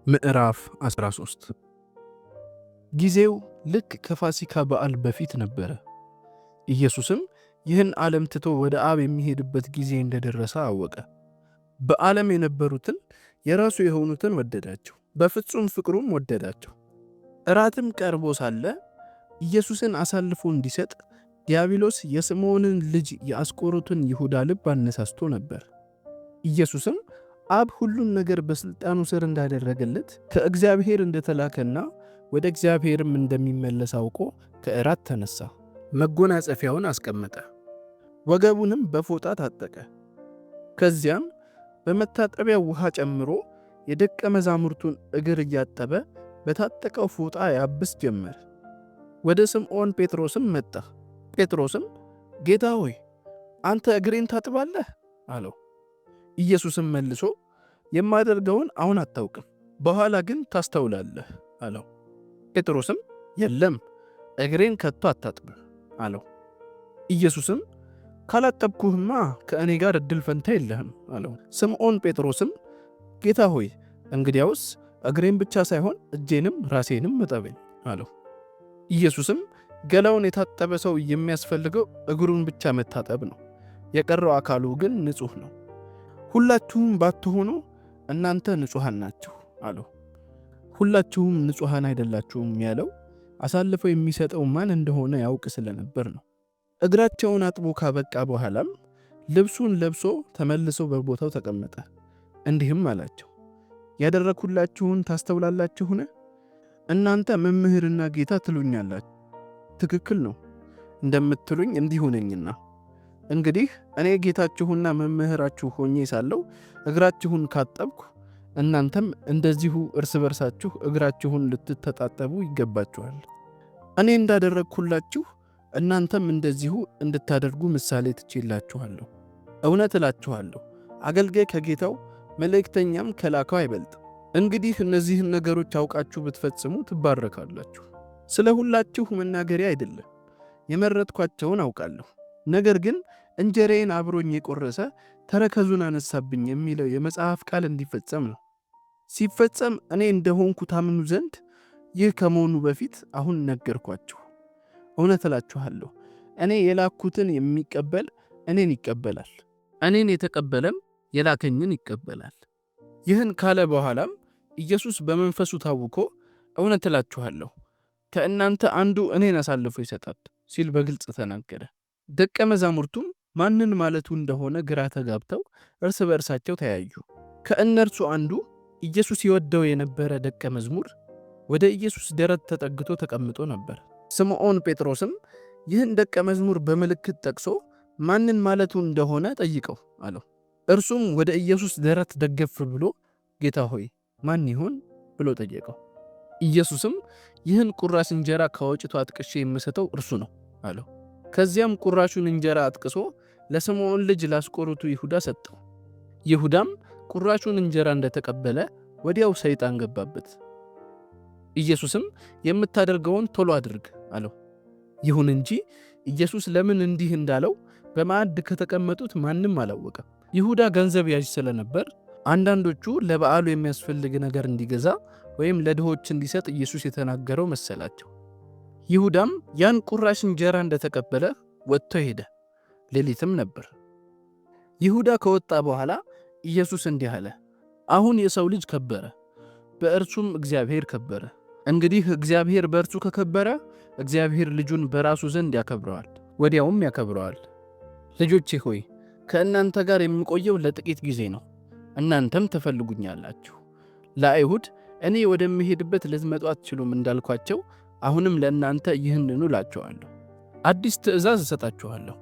ምዕራፍ 13 ጊዜው ልክ ከፋሲካ በዓል በፊት ነበረ። ኢየሱስም ይህን ዓለም ትቶ ወደ አብ የሚሄድበት ጊዜ እንደደረሰ አወቀ። በዓለም የነበሩትን የራሱ የሆኑትን ወደዳቸው፣ በፍጹም ፍቅሩም ወደዳቸው። እራትም ቀርቦ ሳለ ኢየሱስን አሳልፎ እንዲሰጥ ዲያብሎስ የስምዖንን ልጅ የአስቆሮቱን ይሁዳ ልብ አነሳስቶ ነበር። ኢየሱስም አብ ሁሉን ነገር በሥልጣኑ ስር እንዳደረገለት ከእግዚአብሔር እንደተላከና ወደ እግዚአብሔርም እንደሚመለስ አውቆ ከእራት ተነሳ። መጎናጸፊያውን አስቀመጠ፣ ወገቡንም በፎጣ ታጠቀ። ከዚያም በመታጠቢያው ውሃ ጨምሮ የደቀ መዛሙርቱን እግር እያጠበ በታጠቀው ፎጣ ያብስ ጀመር። ወደ ስምዖን ጴጥሮስም መጣ። ጴጥሮስም ጌታ ሆይ አንተ እግሬን ታጥባለህ? አለው። ኢየሱስም መልሶ የማደርገውን አሁን አታውቅም፣ በኋላ ግን ታስተውላለህ አለው። ጴጥሮስም የለም፣ እግሬን ከቶ አታጥብ አለው። ኢየሱስም ካላጠብኩህማ ከእኔ ጋር እድል ፈንታ የለህም አለው። ስምዖን ጴጥሮስም ጌታ ሆይ እንግዲያውስ እግሬን ብቻ ሳይሆን እጄንም ራሴንም እጠበኝ አለው። ኢየሱስም ገላውን የታጠበ ሰው የሚያስፈልገው እግሩን ብቻ መታጠብ ነው፣ የቀረው አካሉ ግን ንጹሕ ነው። ሁላችሁም ባትሆኑ እናንተ ንጹሐን ናችሁ አለው። ሁላችሁም ንጹሐን አይደላችሁም ያለው አሳልፈው የሚሰጠው ማን እንደሆነ ያውቅ ስለነበር ነው። እግራቸውን አጥቦ ካበቃ በኋላም ልብሱን ለብሶ ተመልሶ በቦታው ተቀመጠ። እንዲህም አላቸው፣ ያደረግሁላችሁን ታስተውላላችሁን? እናንተ መምህርና ጌታ ትሉኛላችሁ። ትክክል ነው፣ እንደምትሉኝ እንዲሁ ነኝና። እንግዲህ እኔ ጌታችሁና መምህራችሁ ሆኜ ሳለሁ እግራችሁን ካጠብኩ እናንተም እንደዚሁ እርስ በርሳችሁ እግራችሁን ልትተጣጠቡ ይገባችኋል። እኔ እንዳደረግሁላችሁ እናንተም እንደዚሁ እንድታደርጉ ምሳሌ ትቼላችኋለሁ። እውነት እላችኋለሁ፣ አገልጋይ ከጌታው መልእክተኛም ከላከው አይበልጥም። እንግዲህ እነዚህን ነገሮች አውቃችሁ ብትፈጽሙ ትባረካላችሁ። ስለ ሁላችሁ መናገሪያ አይደለም፣ የመረጥኳቸውን አውቃለሁ። ነገር ግን እንጀራዬን አብሮኝ የቆረሰ ተረከዙን አነሳብኝ የሚለው የመጽሐፍ ቃል እንዲፈጸም ነው። ሲፈጸም እኔ እንደሆንኩ ታምኑ ዘንድ ይህ ከመሆኑ በፊት አሁን ነገርኳችሁ። እውነት እላችኋለሁ፣ እኔ የላኩትን የሚቀበል እኔን ይቀበላል፣ እኔን የተቀበለም የላከኝን ይቀበላል። ይህን ካለ በኋላም ኢየሱስ በመንፈሱ ታውኮ እውነት እላችኋለሁ፣ ከእናንተ አንዱ እኔን አሳልፎ ይሰጣል ሲል በግልጽ ተናገረ። ደቀ መዛሙርቱም ማንን ማለቱ እንደሆነ ግራ ተጋብተው እርስ በእርሳቸው ተያዩ። ከእነርሱ አንዱ ኢየሱስ ይወደው የነበረ ደቀ መዝሙር ወደ ኢየሱስ ደረት ተጠግቶ ተቀምጦ ነበር። ስምዖን ጴጥሮስም ይህን ደቀ መዝሙር በምልክት ጠቅሶ ማንን ማለቱ እንደሆነ ጠይቀው አለው። እርሱም ወደ ኢየሱስ ደረት ደገፍ ብሎ ጌታ ሆይ ማን ይሆን ብሎ ጠየቀው። ኢየሱስም ይህን ቁራሽ እንጀራ ከወጭቱ አጥቅሼ የምሰጠው እርሱ ነው አለው። ከዚያም ቁራሹን እንጀራ አጥቅሶ ለስምዖን ልጅ ላስቆሮቱ ይሁዳ ሰጠው። ይሁዳም ቁራሹን እንጀራ እንደተቀበለ ወዲያው ሰይጣን ገባበት። ኢየሱስም የምታደርገውን ቶሎ አድርግ አለው። ይሁን እንጂ ኢየሱስ ለምን እንዲህ እንዳለው በማዕድ ከተቀመጡት ማንም አላወቀም። ይሁዳ ገንዘብ ያዥ ስለነበር አንዳንዶቹ ለበዓሉ የሚያስፈልግ ነገር እንዲገዛ ወይም ለድሆች እንዲሰጥ ኢየሱስ የተናገረው መሰላቸው። ይሁዳም ያን ቁራሽ እንጀራ እንደተቀበለ ወጥቶ ሄደ። ሌሊትም ነበር። ይሁዳ ከወጣ በኋላ ኢየሱስ እንዲህ አለ፣ አሁን የሰው ልጅ ከበረ፣ በእርሱም እግዚአብሔር ከበረ። እንግዲህ እግዚአብሔር በእርሱ ከከበረ እግዚአብሔር ልጁን በራሱ ዘንድ ያከብረዋል፣ ወዲያውም ያከብረዋል። ልጆቼ ሆይ ከእናንተ ጋር የምቆየው ለጥቂት ጊዜ ነው፣ እናንተም ትፈልጉኛላችሁ። ለአይሁድ እኔ ወደምሄድበት ልትመጡ አትችሉም እንዳልኳቸው አሁንም ለእናንተ ይህንኑ እላችኋለሁ። አዲስ ትእዛዝ እሰጣችኋለሁ፣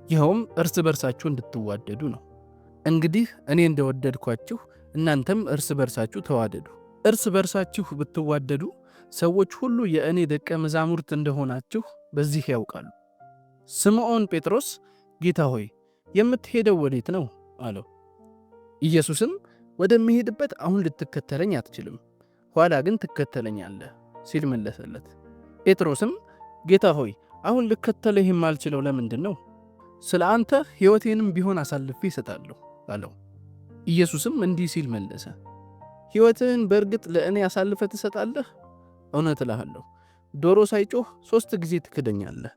ይኸውም እርስ በርሳችሁ እንድትዋደዱ ነው። እንግዲህ እኔ እንደወደድኳችሁ እናንተም እርስ በርሳችሁ ተዋደዱ። እርስ በርሳችሁ ብትዋደዱ ሰዎች ሁሉ የእኔ ደቀ መዛሙርት እንደሆናችሁ በዚህ ያውቃሉ። ስምዖን ጴጥሮስ ጌታ ሆይ የምትሄደው ወዴት ነው አለው። ኢየሱስም ወደምሄድበት አሁን ልትከተለኝ አትችልም፣ ኋላ ግን ትከተለኛለህ ሲል መለሰለት። ጴጥሮስም ጌታ ሆይ አሁን ልከተልህ የማልችለው ለምንድን ነው? ስለ አንተ ሕይወቴንም ቢሆን አሳልፌ እሰጣለሁ አለው። ኢየሱስም እንዲህ ሲል መለሰ፣ ሕይወትህን በእርግጥ ለእኔ አሳልፈ ትሰጣለህ? እውነት እልሃለሁ ዶሮ ሳይጮህ 3 ጊዜ ትክደኛለህ።